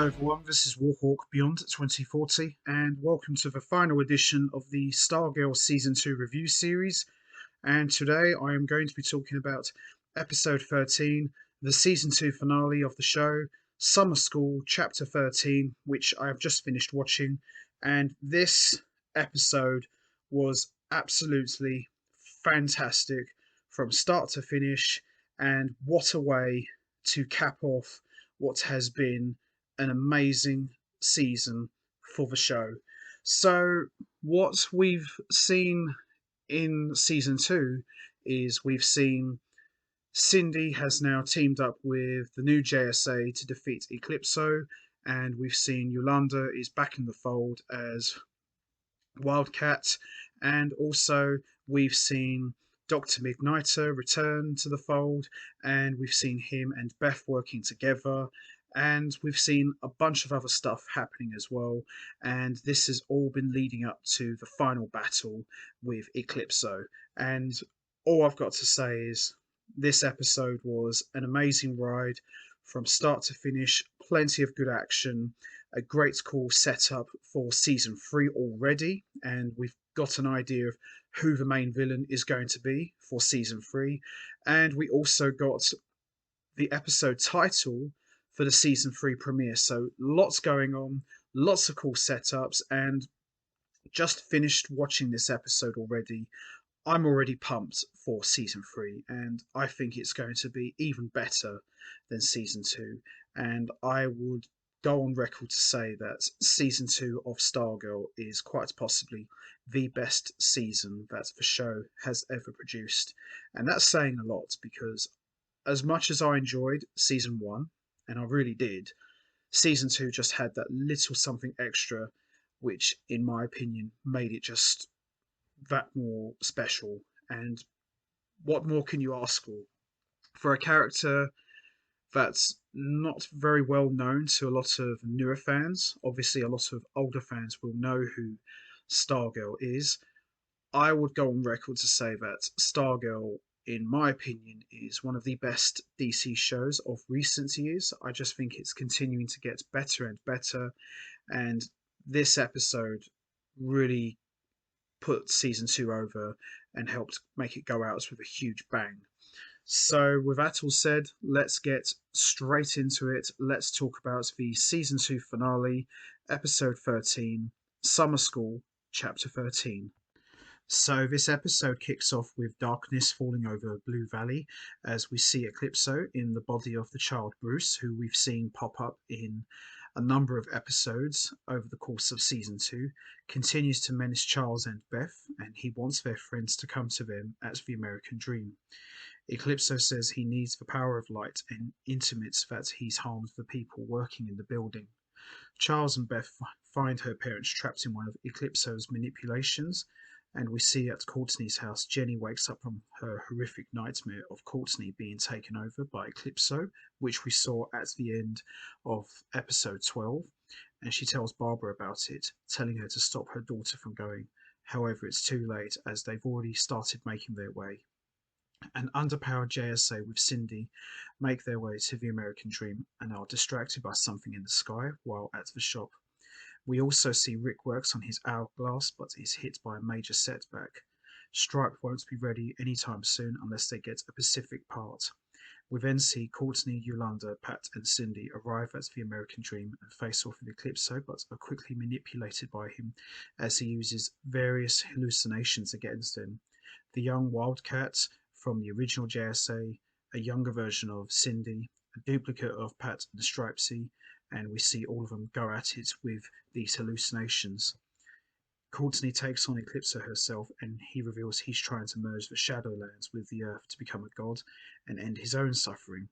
Hello everyone, this is Warhawk Beyond 2040 and welcome to the final edition of the Stargirl Season 2 review series. And today I am going to be talking about episode 13, the Season 2 finale of the show, Summer School Chapter 13, which I have just finished watching. And this episode was absolutely fantastic from start to finish, and what a way to cap off what has been an amazing season for the show. So, what we've seen in season 2 is we've seen Cindy has now teamed up with the new JSA to defeat Eclipso, and we've seen Yolanda is back in the fold as Wildcat, and also we've seen Dr. Midnighter return to the fold, and we've seen him and Beth working together, and we've seen a bunch of other stuff happening as well. And this has all been leading up to the final battle with Eclipso. And all I've got to say is this episode was an amazing ride from start to finish, plenty of good action, a great cool setup for season 3 already, and we've got an idea of who the main villain is going to be for season 3. And we also got the episode title for the season 3 premiere. So lots going on, lots of cool setups, and just finished watching this episode already. I'm already pumped for season 3, and I think it's going to be even better than season 2. And I would go on record to say that season 2 of Stargirl is quite possibly the best season that the show has ever produced. And that's saying a lot, because as much as I enjoyed season 1, and I really did, season 2 just had that little something extra, which, in my opinion, made it just that more special. And what more can you ask for a character that's not very well known to a lot of newer fans? Obviously, a lot of older fans will know who Stargirl is. I would go on record to say that Stargirl, in my opinion, is one of the best DC shows of recent years. I just think it's continuing to get better and better, and this episode really put season 2 over and helped make it go out with a huge bang. So, with that all said, let's get straight into it. Let's talk about the season 2 finale, episode 13, Summer School, chapter 13. So, this episode kicks off with darkness falling over Blue Valley as we see Eclipso in the body of the child Bruce, who we've seen pop up in a number of episodes over the course of season 2, continues to menace Charles and Beth, and he wants their friends to come to them as the American Dream. Eclipso says he needs the power of light and intimates that he's harmed the people working in the building. Charles and Beth find her parents trapped in one of Eclipso's manipulations, and we see at Courtney's house Jenny wakes up from her horrific nightmare of Courtney being taken over by Eclipso, which we saw at the end of episode 12, and she tells Barbara about it, telling her to stop her daughter from going. However, it's too late as they've already started making their way. An underpowered JSA with Cindy make their way to the American Dream and are distracted by something in the sky while at the shop. We also see Rick works on his hourglass but is hit by a major setback. Stripe won't be ready anytime soon unless they get a Pacific part. We then see Courtney, Yolanda, Pat and Cindy arrive at the American Dream and face off with Eclipso, but are quickly manipulated by him as he uses various hallucinations against them. The young Wildcat from the original JSA, a younger version of Cindy, a duplicate of Pat and Stripesy, and we see all of them go at it with these hallucinations. Courtney takes on Eclipso herself, and he reveals he's trying to merge the Shadowlands with the Earth to become a god and end his own suffering.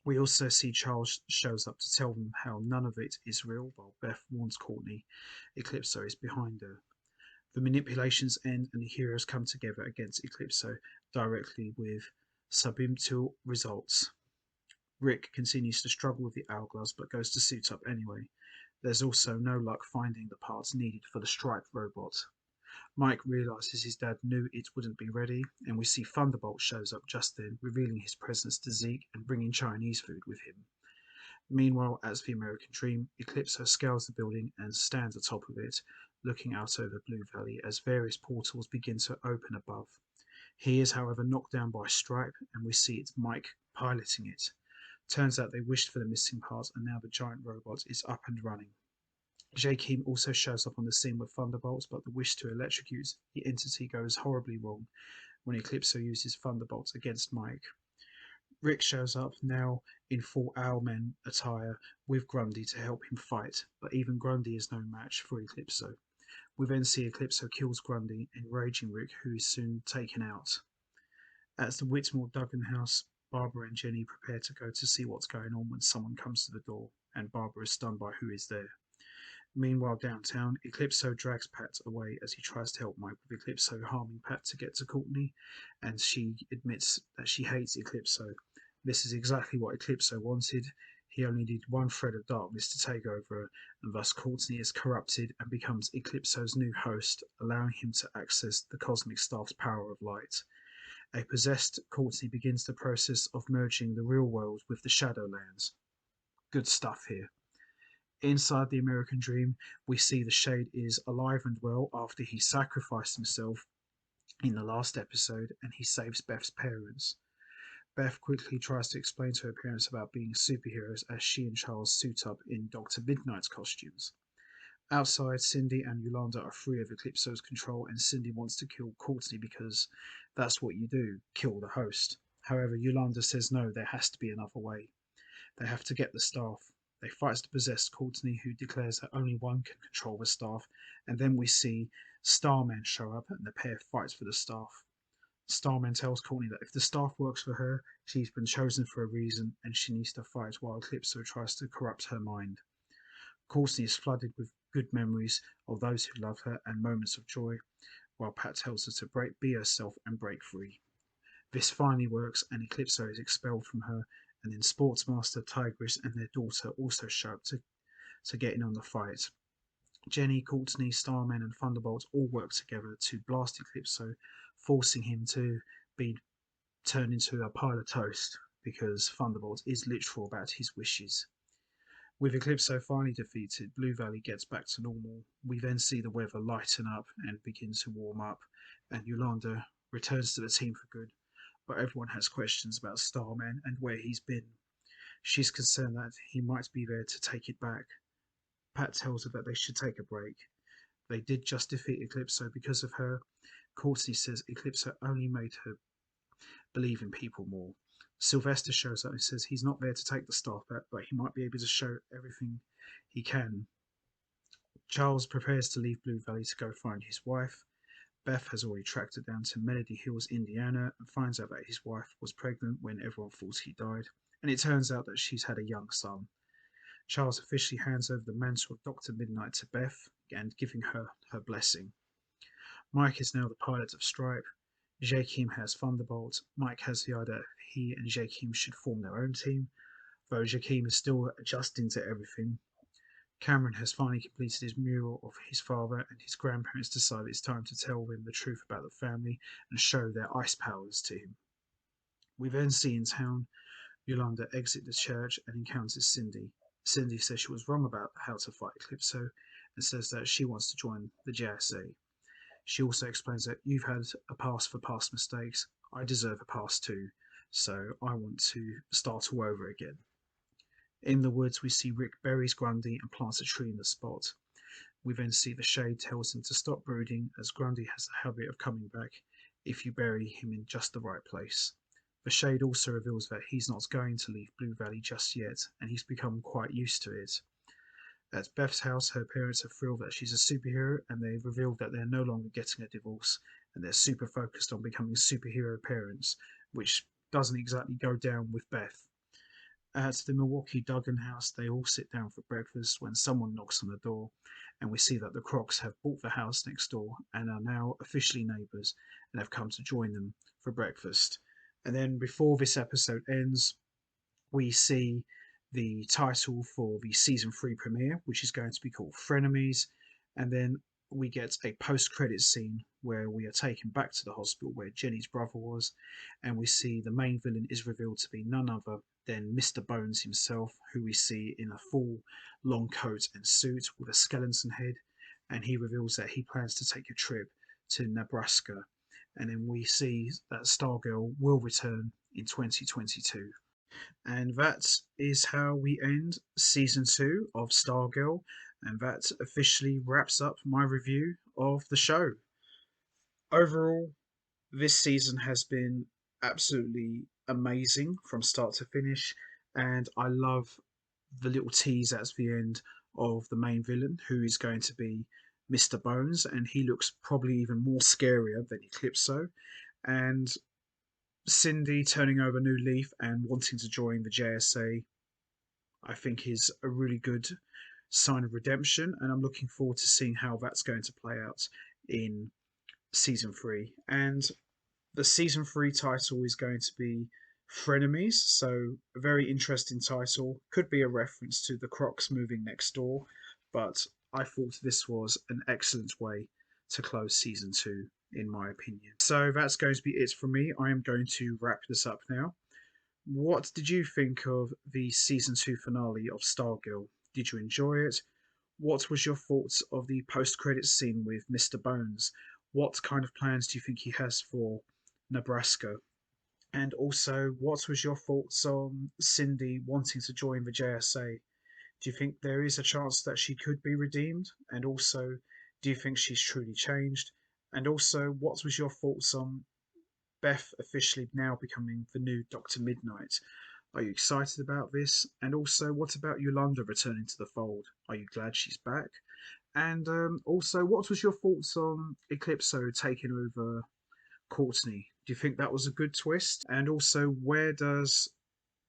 We also see Charles shows up to tell them how none of it is real, while Beth warns Courtney Eclipso is behind her. The manipulations end and the heroes come together against Eclipso directly with suboptimal results. Rick continues to struggle with the hourglass but goes to suit up anyway. There's also no luck finding the parts needed for the Stripe robot. Mike realizes his dad knew it wouldn't be ready, and we see Thunderbolt shows up just then, revealing his presence to Zeke and bringing Chinese food with him. Meanwhile, as the American Dream, Eclipso scales the building and stands atop of it, looking out over Blue Valley as various portals begin to open above. He is, however, knocked down by Stripe, and we see it's Mike piloting it. Turns out they wished for the missing part, and now the giant robot is up and running. Jakeem also shows up on the scene with Thunderbolts, but the wish to electrocute the entity goes horribly wrong when Eclipso uses Thunderbolts against Mike. Rick shows up now in full Owlman attire with Grundy to help him fight, but even Grundy is no match for Eclipso. We then see Eclipso kills Grundy, enraging Rick, who is soon taken out. At the Whitmore Duggan house, Barbara and Jenny prepare to go to see what's going on when someone comes to the door, and Barbara is stunned by who is there. Meanwhile, downtown, Eclipso drags Pat away as he tries to help Mike, with Eclipso harming Pat to get to Courtney, and she admits that she hates Eclipso. This is exactly what Eclipso wanted. He only needed one thread of darkness to take over her, and thus Courtney is corrupted and becomes Eclipso's new host, allowing him to access the cosmic staff's power of light. A possessed Courtney begins the process of merging the real world with the Shadowlands. Good stuff here. Inside the American Dream, we see the Shade is alive and well after he sacrificed himself in the last episode and he saves Beth's parents. Beth quickly tries to explain to her parents about being superheroes as she and Charles suit up in Dr. Midnight's costumes. Outside, Cindy and Yolanda are free of Eclipso's control, and Cindy wants to kill Courtney because that's what you do, kill the host. However, Yolanda says no, there has to be another way. They have to get the staff. They fight the possessed Courtney, who declares that only one can control the staff, and then we see Starman show up and the pair fights for the staff. Starman tells Courtney that if the staff works for her, she's been chosen for a reason and she needs to fight while Eclipso tries to corrupt her mind. Courtney is flooded with good memories of those who love her and moments of joy, while Pat tells her to be herself and break free. This finally works and Eclipso is expelled from her, and then Sportsmaster, Tigress and their daughter also show up to get in on the fight. Jenny, Courtney, Starman and Thunderbolt all work together to blast Eclipso, forcing him to be turned into a pile of toast because Thunderbolt is literal about his wishes. With Eclipso finally defeated, Blue Valley gets back to normal. We then see the weather lighten up and begin to warm up, and Yolanda returns to the team for good, but everyone has questions about Starman and where he's been. She's concerned that he might be there to take it back. Pat tells her that they should take a break. They did just defeat Eclipso because of her. Courtney says Eclipso only made her believe in people more. Sylvester shows up and says he's not there to take the staff back, but he might be able to show everything he can. Charles prepares to leave Blue Valley to go find his wife. Beth has already tracked her down to Melody Hills, Indiana, and finds out that his wife was pregnant when everyone thought he died, and it turns out that she's had a young son. Charles officially hands over the mantle of Dr. Midnight to Beth and giving her her blessing. Mike is now the pilot of Stripe. Jakeem has Thunderbolt. Mike has the idea that he and Jakeem should form their own team, though Jakeem is still adjusting to everything. Cameron has finally completed his mural of his father, and his grandparents decide it's time to tell him the truth about the family and show their ice powers to him. We then see in town Yolanda exit the church and encounters Cindy. Cindy says she was wrong about how to fight Eclipso and says that she wants to join the JSA. She also explains that you've had a pass for past mistakes. I deserve a pass too, so I want to start all over again. In the woods, we see Rick buries Grundy and plants a tree in the spot. We then see the Shade tells him to stop brooding, as Grundy has a habit of coming back if you bury him in just the right place. The Shade also reveals that he's not going to leave Blue Valley just yet, and he's become quite used to it. At Beth's house, her parents are thrilled that she's a superhero, and they've revealed that they're no longer getting a divorce, and they're super focused on becoming superhero parents, which doesn't exactly go down with Beth. At the Milwaukee Duggan house, they all sit down for breakfast when someone knocks on the door, and we see that the Crocs have bought the house next door and are now officially neighbours and have come to join them for breakfast. And then before this episode ends, we see the title for the season 3 premiere, which is going to be called Frenemies, and then we get a post-credit scene where we are taken back to the hospital where Jenny's brother was, and we see the main villain is revealed to be none other then Mr. Bones himself, who we see in a full long coat and suit with a skeleton head, and he reveals that he plans to take a trip to Nebraska. And then we see that Stargirl will return in 2022. And that is how we end season 2 of Stargirl, and that officially wraps up my review of the show. Overall, this season has been absolutely amazing from start to finish, and I love the little tease at the end of the main villain, who is going to be Mr. Bones, and he looks probably even more scarier than Eclipso. And Cindy turning over a new leaf and wanting to join the JSA, I think, is a really good sign of redemption, and I'm looking forward to seeing how that's going to play out in season 3. And the season 3 title is going to be Frenemies, so a very interesting title. Could be a reference to the Crocs moving next door, but I thought this was an excellent way to close season 2, in my opinion. So that's going to be it from me. I am going to wrap this up now. What did you think of the season 2 finale of Stargirl? Did you enjoy it? What was your thoughts of the post-credits scene with Mr. Bones? What kind of plans do you think he has for Nebraska? And also, what was your thoughts on Cindy wanting to join the JSA? Do you think there is a chance that she could be redeemed? And also, do you think she's truly changed? And also, what was your thoughts on Beth officially now becoming the new Dr. Midnight? Are you excited about this? And also, what about Yolanda returning to the fold? Are you glad she's back? And also, what was your thoughts on Eclipso taking over Courtney? Do you think that was a good twist? And also, where does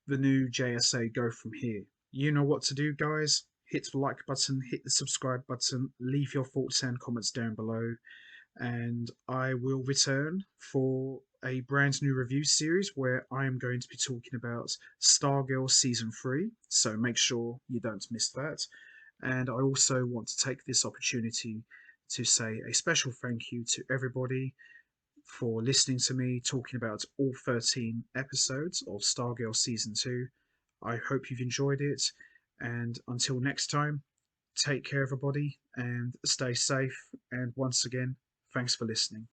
the new JSA go from here? You know what to do, guys. Hit the like button, hit the subscribe button, leave your thoughts and comments down below, and I will return for a brand new review series where I am going to be talking about Stargirl Season 3, so make sure you don't miss that. And I also want to take this opportunity to say a special thank you to everybody for listening to me talking about all 13 episodes of Stargirl Season 2. I hope you've enjoyed it, and until next time, take care, everybody, and stay safe. And once again, thanks for listening.